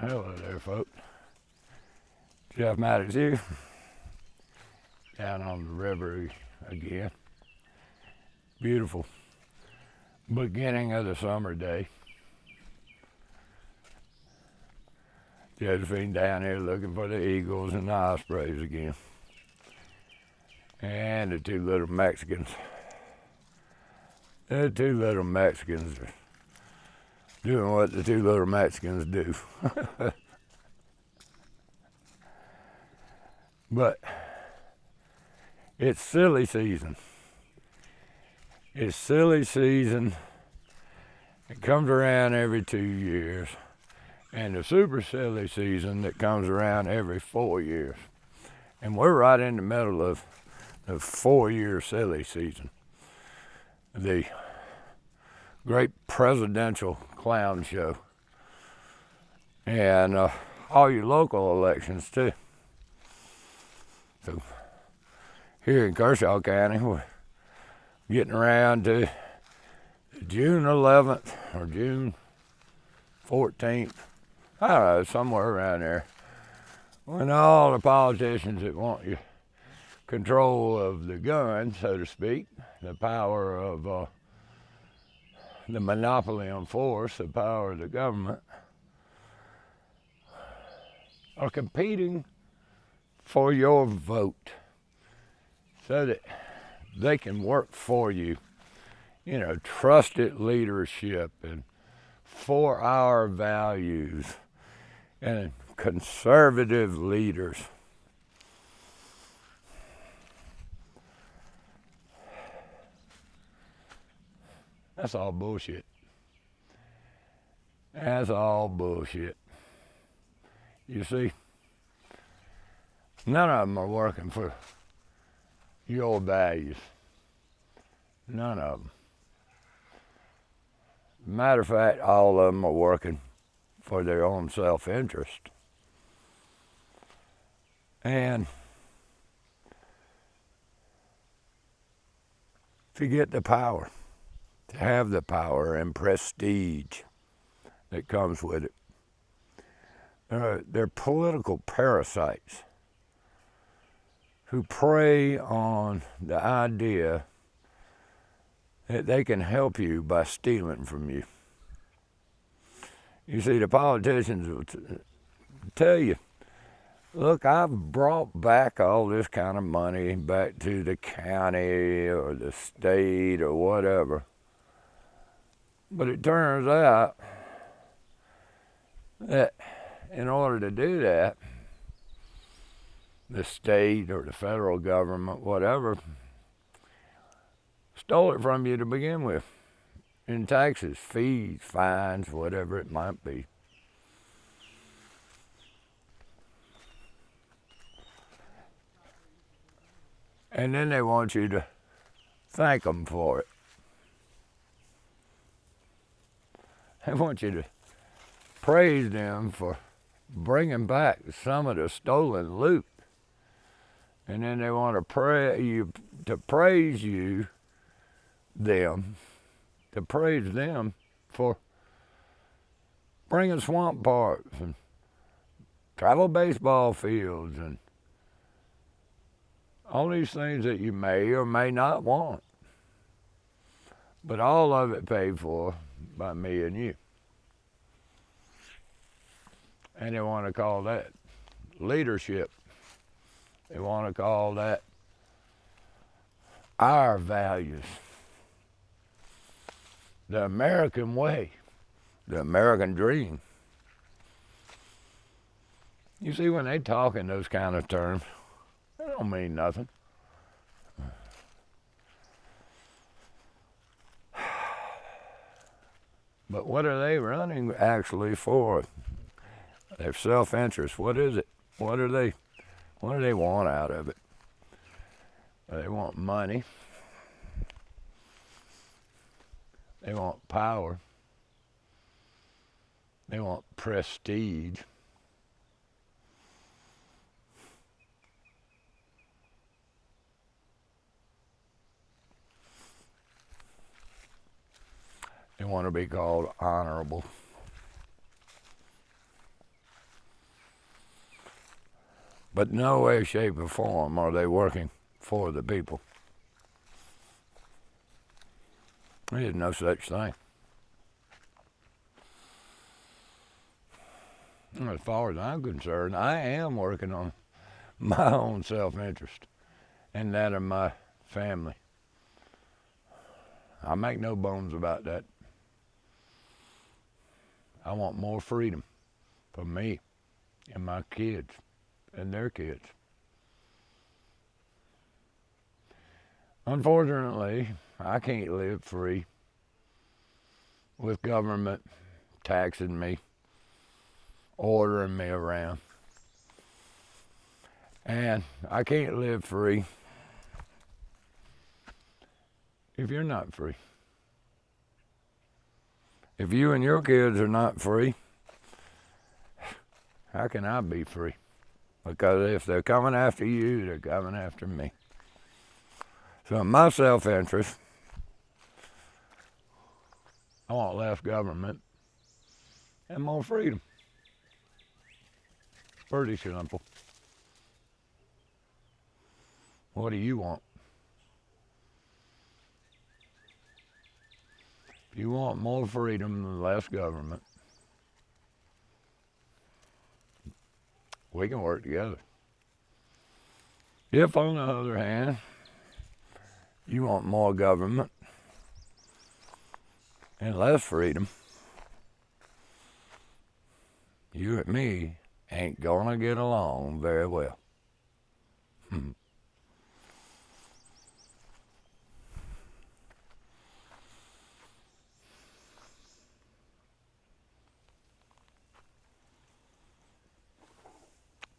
Hello there, folks. Jeff Maddox here, down on the river again. Beautiful beginning of the summer day. Josephine down here looking for the eagles and the ospreys again. And the two little Mexicans. The two little Mexicans are doing what the two little Mexicans do. But it's silly season. It's silly season. It comes around every 2 years. And the super silly season that comes around every 4 years. And we're right in the middle of the 4-year silly season. The great presidential clown show. And all your local elections too. So here in Kershaw County, we're getting around to June 11th or June 14th. I don't know, somewhere around there. When all the politicians that want you control of the gun, so to speak, the power of the monopoly on force, the power of the government, are competing for your vote so that they can work for you. You know, trusted leadership and for our values and conservative leaders. That's all bullshit. That's all bullshit. You see, none of them are working for your values. None of them. Matter of fact, all of them are working for their own self-interest. And to get the power, to have the power and prestige that comes with it. They're political parasites who prey on the idea that they can help you by stealing from you. You see, the politicians will tell you, look, I've brought back all this kind of money back to the county or the state or whatever. But it turns out that in order to do that, the state or the federal government, whatever, stole it from you to begin with in taxes, fees, fines, whatever it might be. And then they want you to thank them for it. They want you to praise them for bringing back some of the stolen loot. And then they want to praise them for bringing swamp parks and travel baseball fields and all these things that you may or may not want. But all of it paid for by me and you. And they want to call that leadership. They want to call that our values. The American way. The American dream. You see, when they talk in those kind of terms, they don't mean nothing. But what are they running actually for? Their self-interest. What is it? What do they want out of it? They want money. They want power. They want prestige. They want to be called honorable. But no way, shape, or form are they working for the people. There's no such thing. As far as I'm concerned, I am working on my own self-interest and that of my family. I make no bones about that. I want more freedom for me and my kids and their kids. Unfortunately, I can't live free with government taxing me, ordering me around. And I can't live free if you're not free. If you and your kids are not free, how can I be free? Because if they're coming after you, they're coming after me. So in my self-interest, I want less government and more freedom. Pretty simple. What do you want? If you want more freedom and less government, we can work together. If, on the other hand, you want more government and less freedom, you and me ain't gonna get along very well.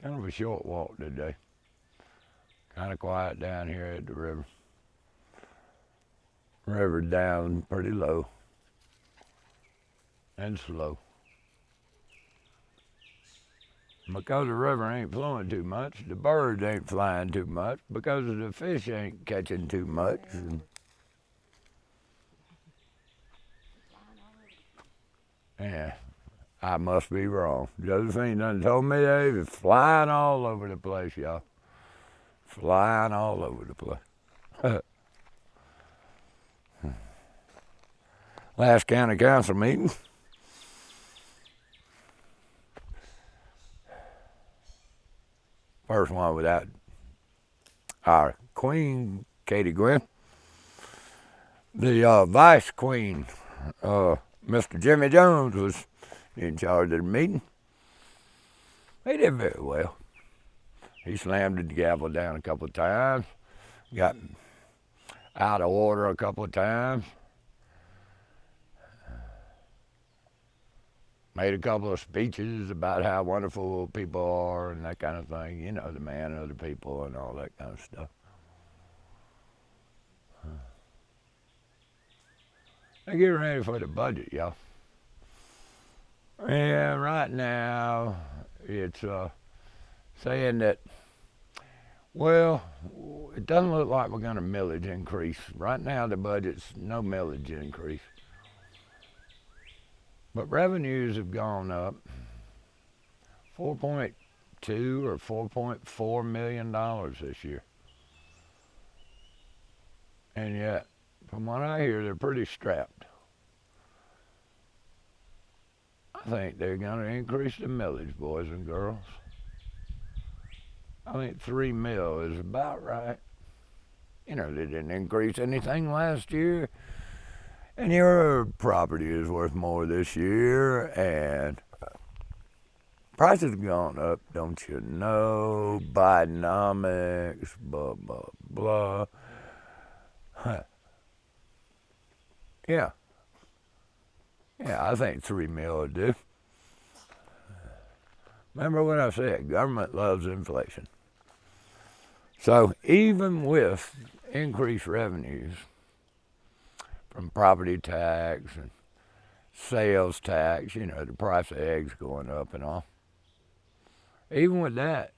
Kind of a short walk today. Kind of quiet down here at the river. River down pretty low and slow. Because the river ain't flowing too much, the birds ain't flying too much, because the fish ain't catching too much. Yeah, I must be wrong. Josephine done told me they was flying all over the place, y'all. Flying all over the place. Last county council meeting. First one without our queen, Katie Gwynn. The vice queen, Mr. Jimmy Jones, was in charge of the meeting. He did very well. He slammed the gavel down a couple of times, got out of order a couple of times, made a couple of speeches about how wonderful people are and that kind of thing. You know, the man of the people and all that kind of stuff. They get ready for the budget, y'all. And right now, it's saying that, well, it doesn't look like we're going to millage increase. Right now, the budget's no millage increase. But revenues have gone up $4.2 or $4.4 million this year. And yet, from what I hear, they're pretty strapped. I think they're going to increase the millage, boys and girls. I think $3 million is about right. You know, they didn't increase anything last year. And your property is worth more this year, and prices have gone up, don't you know? Bidenomics, blah, blah, blah. Huh. Yeah. Yeah, I think $3 million would do. Remember what I said, government loves inflation. So even with increased revenues from property tax and sales tax, you know, the price of eggs going up and all, even with that,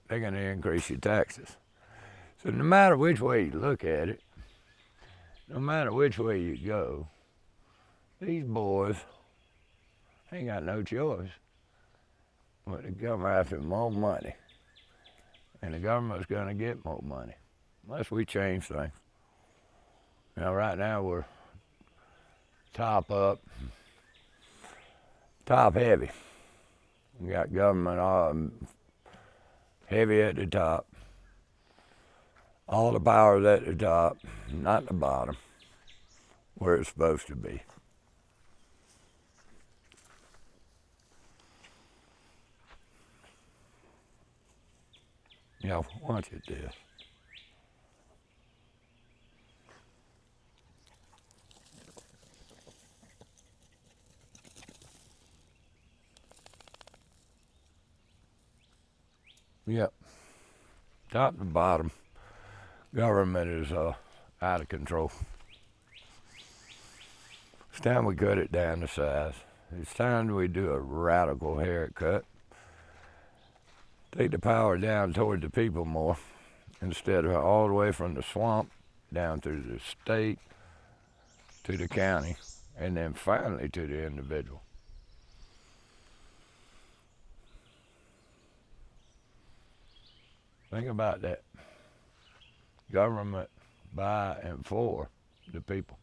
they're going to increase your taxes. So no matter which way you look at it, no matter which way you go, these boys ain't got no choice but they come after more money. And the government's going to get more money unless we change things. Right now we're top heavy. We got government heavy at the top. All the power's at the top, not the bottom, where it's supposed to be. Watch it this. Yep. Top to bottom, government is out of control. It's time we cut it down to size. It's time we do a radical haircut. Take the power down toward the people more instead of all the way from the swamp down through the state to the county and then finally to the individual. Think about that. Government by and for the people.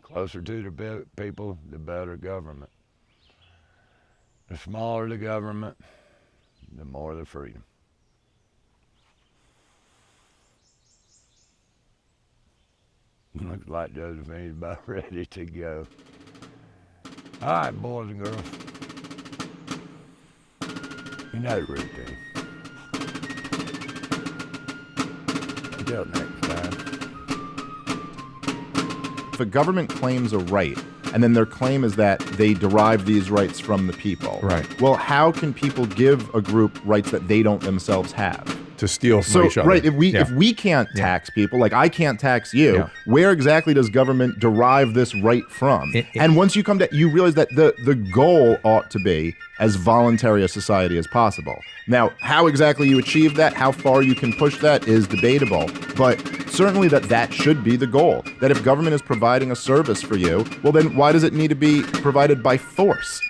Closer to the people, the better government. The smaller the government, the more the freedom. Looks like Josephine's about ready to go. All right, boys and girls. You know the routine. Until next time. If a government claims a right, and then their claim is that they derive these rights from the people. Right. Well, how can people give a group rights that they don't themselves have? To steal from each other. Right, if we can't tax people, like I can't tax you, where exactly does government derive this right from? And once you come to, you realize that the goal ought to be as voluntary a society as possible. Now, how exactly you achieve that, how far you can push that is debatable, but certainly that should be the goal. That if government is providing a service for you, well then why does it need to be provided by force?